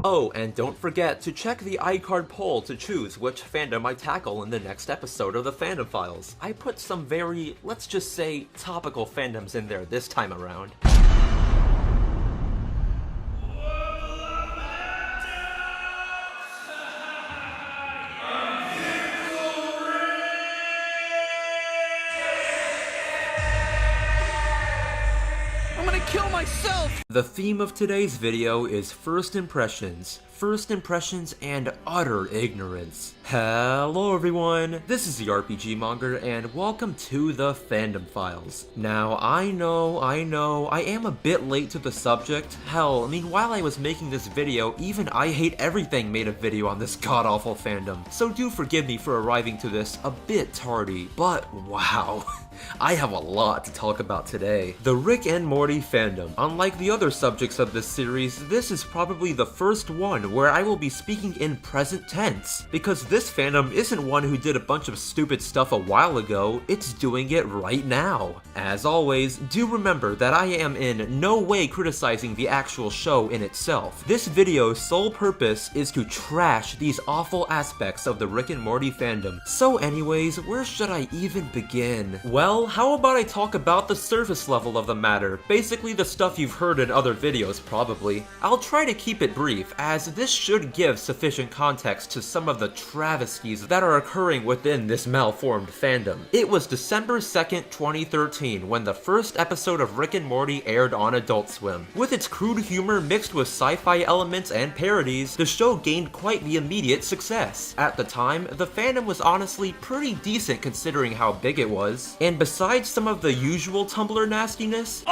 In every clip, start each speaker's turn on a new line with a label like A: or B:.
A: Oh, and don't forget to check the iCard poll to choose which fandom I tackle in the next episode of the Fandom Files. I put some very, let's just say, topical fandoms in there this time around.
B: Kill myself!
A: The theme of today's video is first impressions and utter ignorance. Hello everyone, this is the RPG Monger and welcome to the Fandom Files. Now I know, I am a bit late to the subject. Hell, I mean while I was making this video, even I Hate Everything made a video on this god-awful fandom. So do forgive me for arriving to this a bit tardy, but wow. I have a lot to talk about today. The Rick and Morty fandom. Unlike the other subjects of this series, this is probably the first one where I will be speaking in present tense, because this fandom isn't one who did a bunch of stupid stuff a while ago, it's doing it right now. As always, do remember that I am in no way criticizing the actual show in itself. This video's sole purpose is to trash these awful aspects of the Rick and Morty fandom. So anyways, where should I even begin? Well, how about I talk about the surface level of the matter, basically the stuff you've heard in other videos probably. I'll try to keep it brief, as this should give sufficient context to some of the travesties that are occurring within this malformed fandom. It was December 2nd, 2013 when the first episode of Rick and Morty aired on Adult Swim. With its crude humor mixed with sci-fi elements and parodies, the show gained quite the immediate success. At the time, the fandom was honestly pretty decent considering how big it was, and besides some of the usual Tumblr nastiness,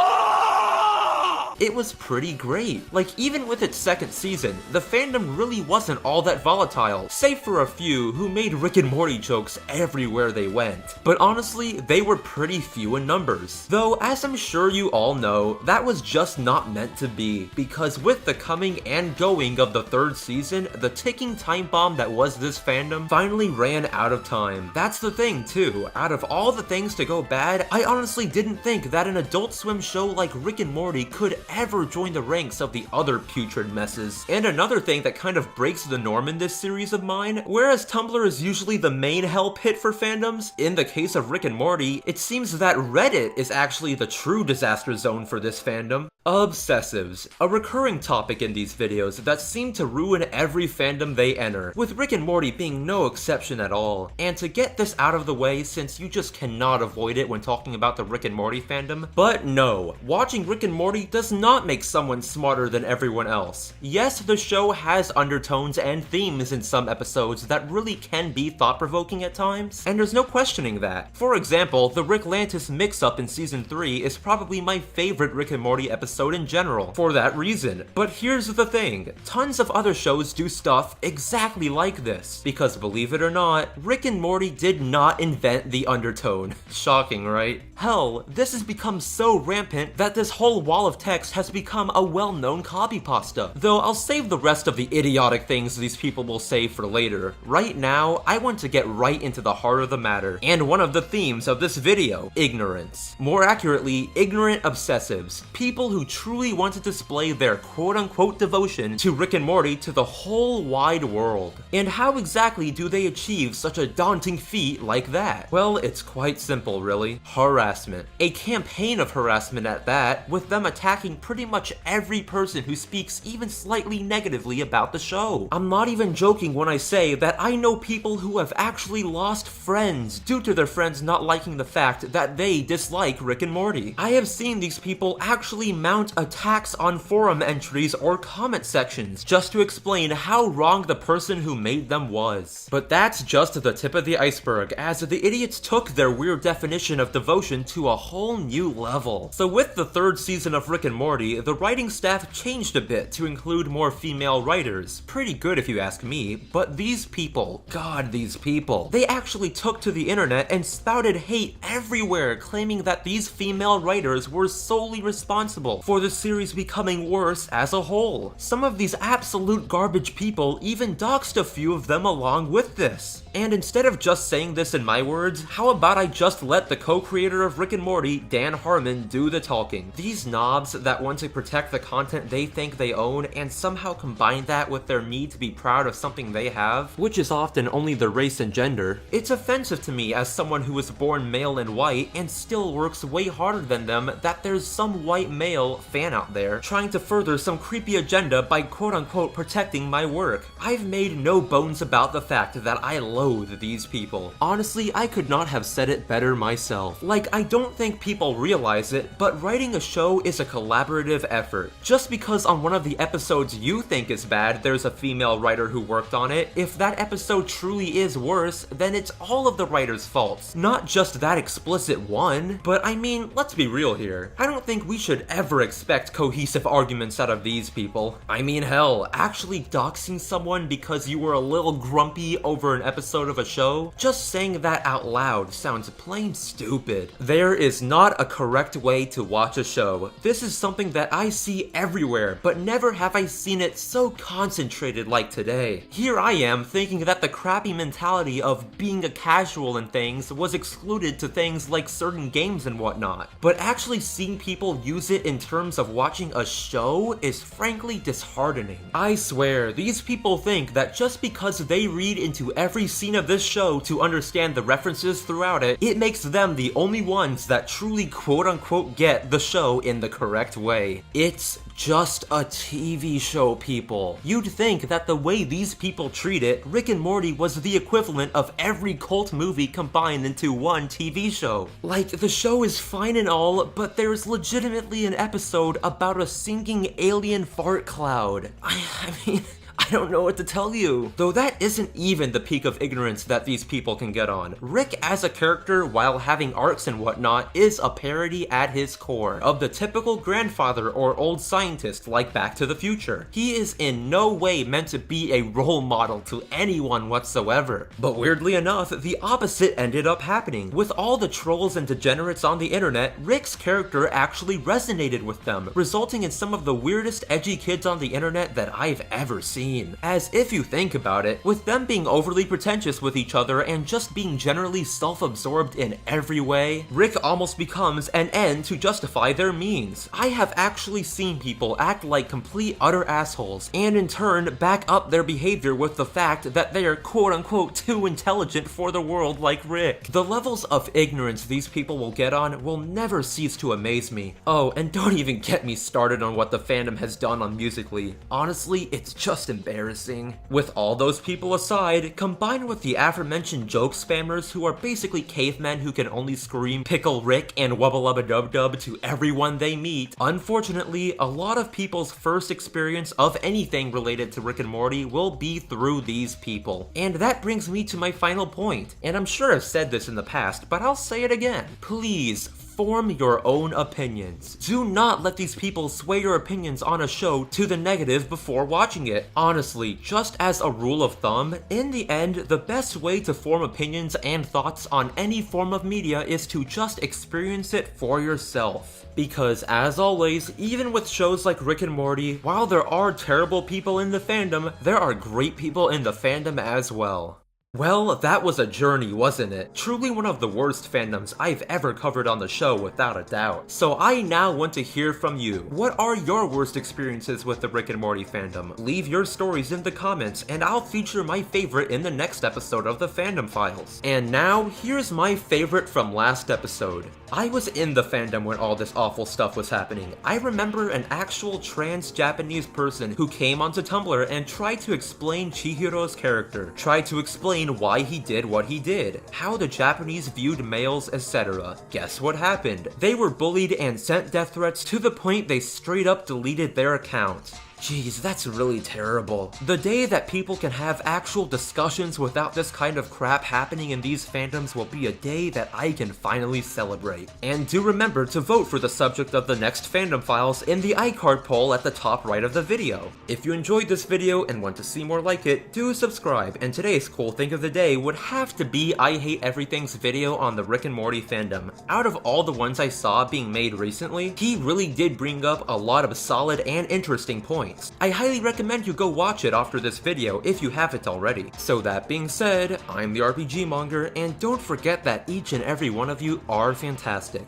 A: it was pretty great. Like, even with its second season, the fandom really wasn't all that volatile, save for a few who made Rick and Morty jokes everywhere they went. But honestly, they were pretty few in numbers. Though, as I'm sure you all know, that was just not meant to be, because with the coming and going of the third season, the ticking time bomb that was this fandom finally ran out of time. That's the thing too, out of all the things to go bad, I honestly didn't think that an Adult Swim show like Rick and Morty could ever join the ranks of the other putrid messes. And another thing that kind of breaks the norm in this series of mine, whereas Tumblr is usually the main hell pit for fandoms, in the case of Rick and Morty, it seems that Reddit is actually the true disaster zone for this fandom. Obsessives, a recurring topic in these videos that seem to ruin every fandom they enter, with Rick and Morty being no exception at all. And to get this out of the way, since you just cannot avoid it when talking about the Rick and Morty fandom, but no, watching Rick and Morty does not make someone smarter than everyone else. Yes, the show has undertones and themes in some episodes that really can be thought-provoking at times, and there's no questioning that. For example, the Rick Lantis mix-up in season 3 is probably my favorite Rick and Morty episode in general, for that reason. But here's the thing, tons of other shows do stuff exactly like this, because believe it or not, Rick and Morty did not invent the undertone. Shocking, right? Hell, this has become so rampant that this whole wall of text has become a well-known copypasta. Though I'll save the rest of the idiotic things these people will say for later. Right now, I want to get right into the heart of the matter, and one of the themes of this video, ignorance. More accurately, ignorant obsessives. People who truly want to display their quote-unquote devotion to Rick and Morty to the whole wide world. And how exactly do they achieve such a daunting feat like that? Well, it's quite simple, really. Harassment. A campaign of harassment at that, with them attacking pretty much every person who speaks even slightly negatively about the show. I'm not even joking when I say that I know people who have actually lost friends due to their friends not liking the fact that they dislike Rick and Morty. I have seen these people actually mount attacks on forum entries or comment sections just to explain how wrong the person who made them was. But that's just the tip of the iceberg, as the idiots took their weird definition of devotion to a whole new level. So with the third season of Rick and Morty, the writing staff changed a bit to include more female writers. Pretty good if you ask me, but these people, God, these people, they actually took to the internet and spouted hate everywhere, claiming that these female writers were solely responsible for the series becoming worse as a whole. Some of these absolute garbage people even doxed a few of them along with this. And instead of just saying this in my words, how about I just let the co-creator of Rick and Morty, Dan Harmon, do the talking. These knobs that want to protect the content they think they own and somehow combine that with their need to be proud of something they have, which is often only their race and gender, it's offensive to me as someone who was born male and white and still works way harder than them that there's some white male fan out there trying to further some creepy agenda by quote-unquote protecting my work. I've made no bones about the fact that I loathe these people. Honestly, I could not have said it better myself. Like, I don't think people realize it, but writing a show is a collaborative effort. Just because on one of the episodes you think is bad, there's a female writer who worked on it, if that episode truly is worse, then it's all of the writer's faults, not just that explicit one. But I mean, let's be real here. I don't think we should ever expect cohesive arguments out of these people. I mean, hell, actually doxing someone because you were a little grumpy over an episode of a show, just saying that out loud sounds plain stupid. There is not a correct way to watch a show. This is something that I see everywhere, but never have I seen it so concentrated like today. Here I am thinking that the crappy mentality of being a casual and things was excluded to things like certain games and whatnot, but actually seeing people use it in terms of watching a show is frankly disheartening. I swear, these people think that just because they read into every scene of this show to understand the references throughout it, it makes them the only ones that truly quote-unquote get the show in the correct way. It's just a TV show, people. You'd think that the way these people treat it, Rick and Morty was the equivalent of every cult movie combined into one TV show. Like, the show is fine and all, but there's legitimately an episode about a sinking alien fart cloud. I mean, I don't know what to tell you. Though that isn't even the peak of ignorance that these people can get on. Rick as a character, while having arcs and whatnot, is a parody at his core of the typical grandfather or old scientist like Back to the Future. He is in no way meant to be a role model to anyone whatsoever. But weirdly enough, the opposite ended up happening. With all the trolls and degenerates on the internet, Rick's character actually resonated with them, resulting in some of the weirdest edgy kids on the internet that I've ever seen. As if you think about it, with them being overly pretentious with each other and just being generally self-absorbed in every way, Rick almost becomes an end to justify their means. I have actually seen people act like complete utter assholes, and in turn back up their behavior with the fact that they are quote-unquote too intelligent for the world like Rick. The levels of ignorance these people will get on will never cease to amaze me. Oh, and don't even get me started on what the fandom has done on Musical.ly. Honestly, it's just embarrassing. With all those people aside, combined with the aforementioned joke spammers who are basically cavemen who can only scream Pickle Rick and Wubba Lubba Dub Dub to everyone they meet, unfortunately, a lot of people's first experience of anything related to Rick and Morty will be through these people. And that brings me to my final point, and I'm sure I've said this in the past, but I'll say it again. Please, form your own opinions. Do not let these people sway your opinions on a show to the negative before watching it. Honestly, just as a rule of thumb, in the end, the best way to form opinions and thoughts on any form of media is to just experience it for yourself. Because as always, even with shows like Rick and Morty, while there are terrible people in the fandom, there are great people in the fandom as well. Well, that was a journey, wasn't it? Truly one of the worst fandoms I've ever covered on the show, without a doubt. So I now want to hear from you. What are your worst experiences with the Rick and Morty fandom? Leave your stories in the comments, and I'll feature my favorite in the next episode of the Fandom Files. And now, here's my favorite from last episode. I was in the fandom when all this awful stuff was happening. I remember an actual trans Japanese person who came onto Tumblr and tried to explain Chihiro's character, tried to explain why he did what he did, how the Japanese viewed males, etc. Guess what happened? They were bullied and sent death threats to the point they straight up deleted their account. Jeez, that's really terrible. The day that people can have actual discussions without this kind of crap happening in these fandoms will be a day that I can finally celebrate. And do remember to vote for the subject of the next Fandom Files in the iCard poll at the top right of the video. If you enjoyed this video and want to see more like it, do subscribe, and today's cool thing of the day would have to be I Hate Everything's video on the Rick and Morty fandom. Out of all the ones I saw being made recently, he really did bring up a lot of solid and interesting points. I highly recommend you go watch it after this video if you haven't already. So that being said, I'm the RPG Monger, and don't forget that each and every one of you are fantastic.